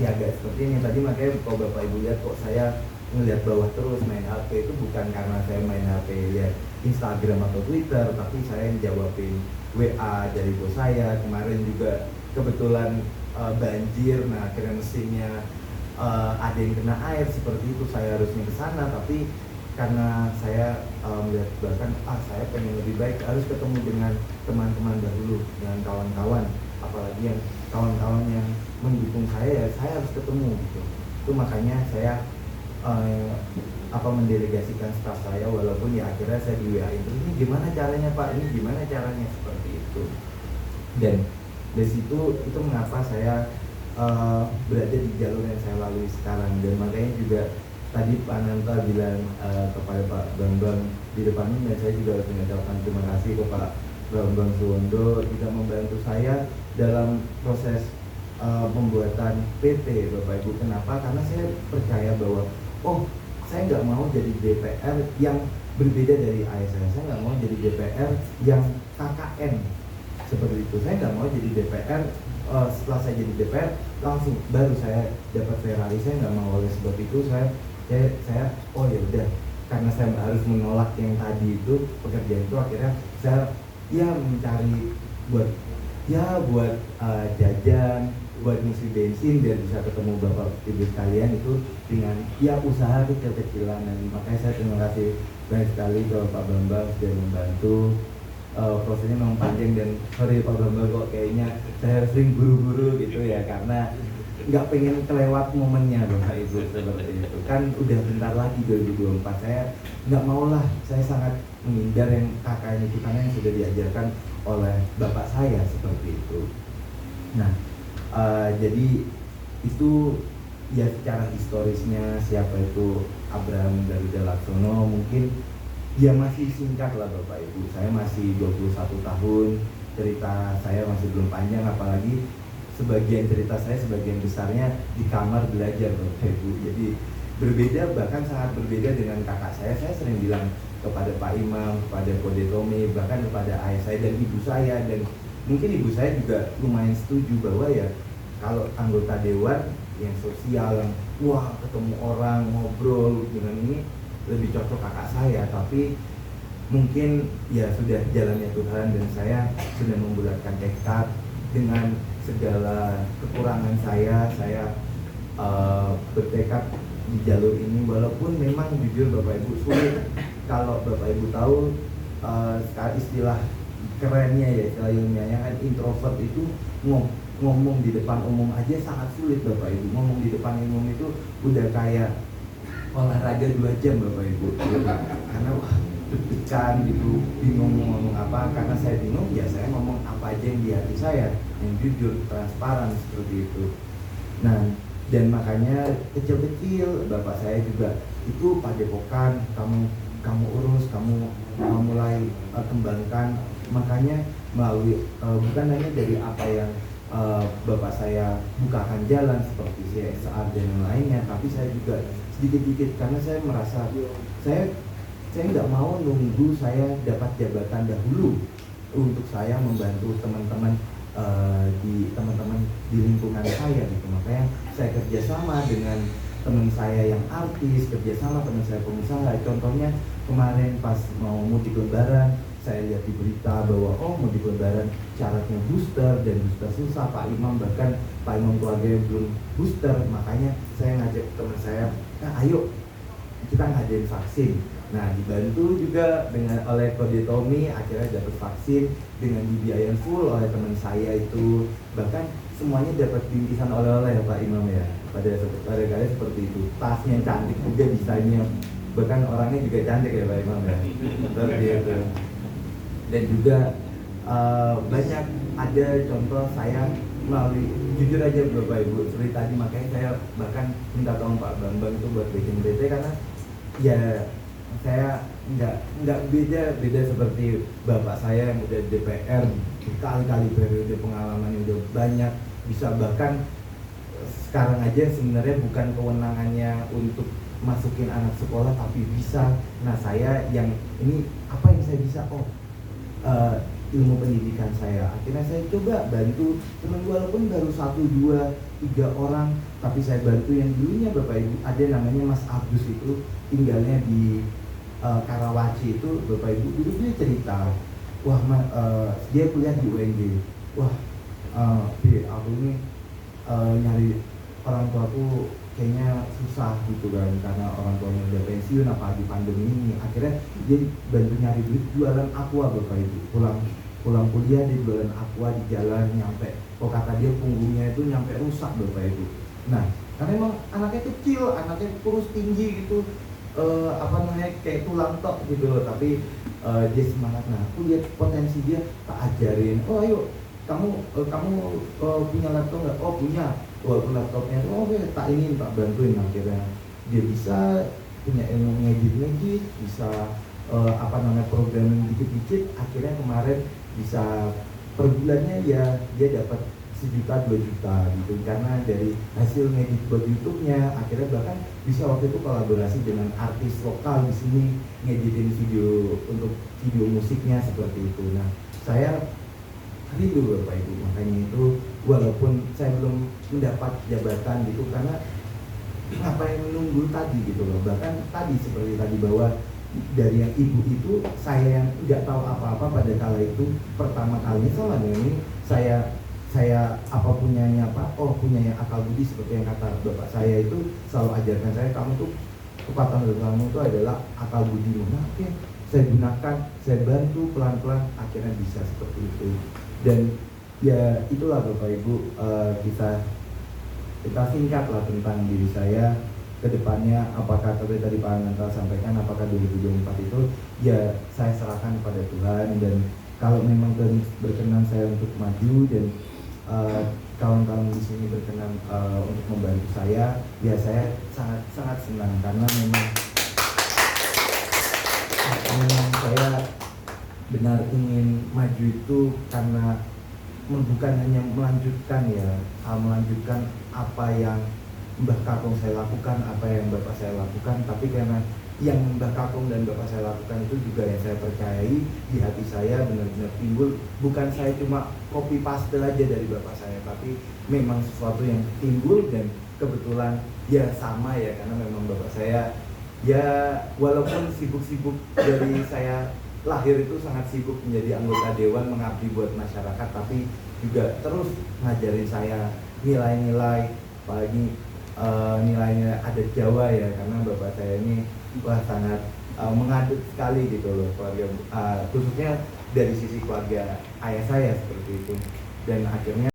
masih agak seperti ini tadi. Makanya kalau Bapak Ibu lihat kok saya ngelihat bawah terus main HP, itu bukan karena saya main HP lihat Instagram atau Twitter, tapi saya jawabin WA dari bos saya. Kemarin juga kebetulan banjir, nah akhirnya mesinnya ada yang kena air seperti itu, saya harusnya ke sana, tapi karena saya melihat bahkan saya pengen lebih baik, harus ketemu dengan teman-teman dahulu, dengan kawan-kawan, apalagi yang kawan-kawan yang mendukung saya, ya saya harus ketemu gitu. Itu makanya saya mendelegasikan staf saya, walaupun ya akhirnya saya di WA itu, ini gimana caranya Pak, ini gimana caranya, seperti itu. Dan dari situ itu mengapa saya berada di jalur yang saya lalui sekarang. Dan makanya juga tadi Pak Nanta bilang kepada Pak Bambang di depan ini, dan saya juga harus mengucapkan terima kasih ke Pak Bambang Suwondo tidak membantu saya dalam proses pembuatan PT Bapak Ibu. Kenapa? Karena saya percaya bahwa saya nggak mau jadi DPR yang berbeda dari ASN. Saya nggak mau jadi DPR yang KKN seperti itu. Saya nggak mau jadi DPR setelah saya jadi DPR langsung baru saya dapat Ferrari. Saya nggak mau. Oleh sebab itu saya ya udah, karena saya harus menolak yang tadi itu pekerjaan itu, akhirnya saya mencari buat jajan, buat ngisi bensin biar bisa ketemu Bapak Ibu sekalian itu dengan usaha kecil-kecilan. Dan makanya saya terima kasih banyak sekali ke Pak Bambang sudah membantu. Prosesnya memang panjang, dan sorry Pak Bambang kok kayaknya saya sering buru-buru gitu ya, karena nggak pengen kelewat momennya Bapak Ibu seperti itu. Kan udah bentar lagi 2024, saya nggak mau lah, saya sangat menghindar yang KKN itu karena yang sudah diajarkan oleh Bapak saya seperti itu. Nah, jadi itu ya secara historisnya siapa itu Abraham Garuda Laksono. Mungkin dia masih singkat lah Bapak Ibu, saya masih 21 tahun, cerita saya masih belum panjang, apalagi sebagian cerita saya sebagian besarnya di kamar belajar Bapak Ibu. Jadi berbeda, bahkan sangat berbeda dengan kakak saya. Saya sering bilang kepada Pak Imam, kepada Kode Tommy, bahkan kepada ayah saya dan ibu saya, dan mungkin ibu saya juga lumayan setuju bahwa ya kalau anggota dewan yang sosial, yang ketemu orang, ngobrol dengan ini, lebih cocok kakak saya. Tapi mungkin ya sudah jalannya Tuhan, dan saya sudah membulatkan tekad dengan segala kekurangan saya bertekad di jalur ini, walaupun memang jujur Bapak Ibu sulit. Kalau Bapak Ibu tahu istilah kerennya ya, istilah ilmiahnya kan, introvert itu ngomong di depan umum aja sangat sulit Bapak Ibu. Ngomong di depan umum itu udah kayak olahraga 2 jam Bapak Ibu, karena deg-degan gitu, bingung mau ngomong apa. Karena saya bingung, ya saya ngomong apa aja yang di hati saya, yang jujur, transparan seperti itu. Nah, dan makanya kecil-kecil Bapak saya juga itu padepokan, kamu urus, kamu mulai kembangkan. Makanya melalui bukan hanya dari apa yang Bapak saya bukakan jalan seperti CSR dan yang lainnya, tapi saya juga sedikit-sedikit, karena saya merasa saya nggak mau nunggu saya dapat jabatan dahulu untuk saya membantu teman-teman di lingkungan saya gitu. Makanya saya kerjasama dengan teman saya yang artis, kerjasama teman saya pengusaha. Contohnya kemarin pas mau mudik lebaran, saya lihat di berita bahwa mudik lebaran syaratnya booster, dan booster susah. Pak Imam keluarga belum booster, makanya saya ngajak teman saya, ayo kita ngadain vaksin. Nah, dibantu juga oleh Kode Tommy, akhirnya dapat vaksin dengan dibiayain full oleh teman saya itu. Bahkan semuanya dapat bingkisan oleh-oleh Pak Imam ya. Pada kali seperti itu. Tasnya cantik juga, desainnya, bahkan orangnya juga cantik ya Pak Imam ya. Seperti itu. Dan juga banyak ada contoh saya melalui, jujur aja Bapak Ibu, seperti tadi, makanya saya bahkan minta tolong Pak Bambang itu buat bikin PT, karena ya saya nggak beda seperti bapak saya yang udah DPR berkali-kali periode, pengalamannya udah banyak, bisa bahkan sekarang aja sebenarnya bukan kewenangannya untuk masukin anak sekolah, tapi bisa. Nah, saya yang ini apa yang saya bisa? ilmu pendidikan saya. Akhirnya saya coba bantu teman, walaupun baru 1, 2, 3 orang, tapi saya bantu yang dulunya Bapak Ibu ada namanya Mas Agus, itu tinggalnya di Karawaci itu Bapak Ibu. Dulu dia cerita, wah dia kuliah di UNJ, wah aku ini nyari orang tuaku kayaknya susah gitu kan, karena orang tuanya udah pensiun apalagi pandemi ini. Akhirnya dia bantu nyari duit jualan aqua Bapak Ibu. Pulang kuliah dia jualan aqua di jalan, nyampe kata dia punggungnya itu nyampe rusak Bapak Ibu. Nah, karena emang anaknya kecil, anaknya kurus tinggi gitu, kayak tulang tok gitu loh, tapi dia semangat. Nah, aku lihat potensi dia, tak ajarin, oh ayo kamu punya laptop nggak? Oh punya. Walaupun laptopnya tak bantuin. Akhirnya dia bisa punya ilmu ngedit, bisa programming dikit-dikit. Akhirnya kemarin bisa per bulannya ya dia dapat 1 juta 2 juta gitu, karena dari hasil ngedit buat YouTube-nya. Akhirnya bahkan bisa waktu itu kolaborasi dengan artis lokal di sini, ngeditin video untuk video musiknya seperti itu. Nah, saya rindu Bapak Ibu, makanya itu walaupun saya belum mendapat jabatan gitu, karena ngapain menunggu tadi gitu loh. Bahkan tadi seperti tadi bahwa dari yang ibu itu, saya yang nggak tahu apa-apa pada kala itu pertama kali sama dengan ini, saya punyanya punyanya akal budi, seperti yang kata bapak saya itu selalu ajarkan saya, kamu tuh kekuatan dari kamu itu adalah akal budimu. Nah, oke, saya gunakan, saya bantu pelan-pelan, akhirnya bisa seperti itu. Dan ya itulah Bapak Ibu, kita singkat lah tentang diri saya ke depannya. Apakah tadi Pak Ananta sampaikan, apakah 2024 itu ya saya serahkan kepada Tuhan, dan kalau memang berkenan saya untuk maju dan kawan-kawan di sini berkenan untuk membantu saya, ya saya sangat senang, karena memang saya benar ingin maju itu karena bukan hanya melanjutkan apa yang Mbah Kakung saya lakukan, apa yang Bapak saya lakukan, tapi karena yang Mbah Kakung dan Bapak saya lakukan itu juga yang saya percayai di hati saya benar-benar timbul. Bukan saya cuma copy paste aja dari Bapak saya, tapi memang sesuatu yang timbul, dan kebetulan ya sama ya, karena memang Bapak saya ya walaupun sibuk-sibuk dari saya lahir itu sangat sibuk menjadi anggota dewan, mengabdi buat masyarakat, tapi juga terus ngajarin saya nilai-nilai, apalagi nilai-nilai adat Jawa ya, karena bapak saya ini sangat mengadut sekali gitu loh, keluarga, khususnya dari sisi keluarga ayah saya seperti itu. Dan akhirnya